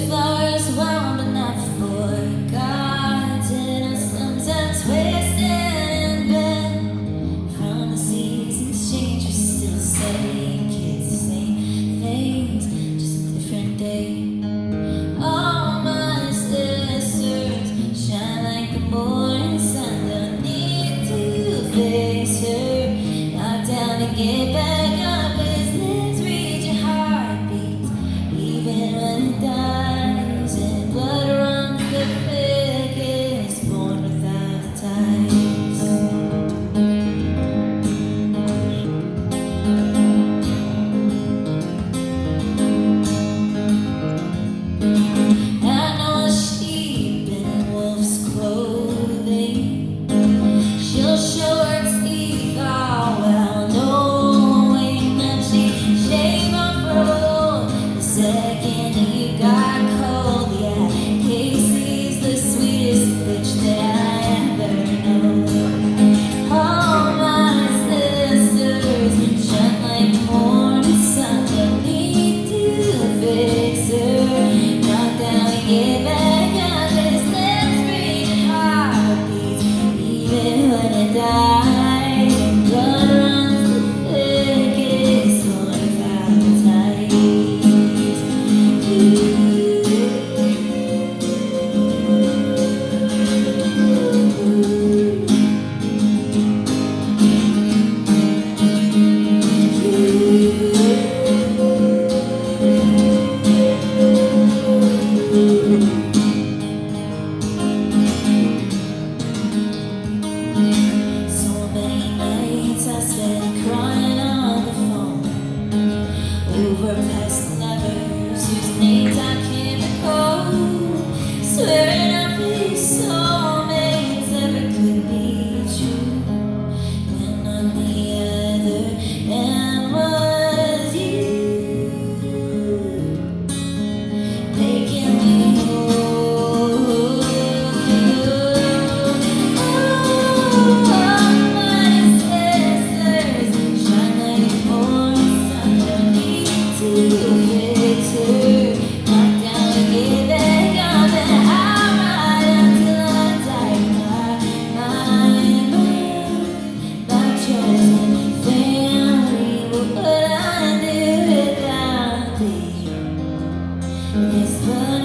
flowers wound but not forgotten, or sometimes wasted in bed. From the seasons change, we still the same kids, the same things, just a different day. All my sisters shine like the morning sun. Don't need to face her, knock down and get back up. His lips read your heartbeat, even when it dies, and blood runs the thickest, born without the ties. I know a sheep in wolf's clothing. She'll show her teeth all well, knowing that she shaved off her old the second you got cold. Yeah, Casey's the sweetest bitch that I ever know. All my sisters shine like the morning sun. Don't need to fix her, knock down and get back up. His lips read your heartbeats, even when it dies, and blood runs the thickest, born without the ties. So many nights I spent crying on the phone over past lovers whose names I can't recall, swearing our face soulmates never could be true. And on the other end was you, making me whole. All my sisters shine like the morning sun. Don't need to fix her, knock down and get back up, and I'll ride until I die. My chosen family, what would I do without thee? This blood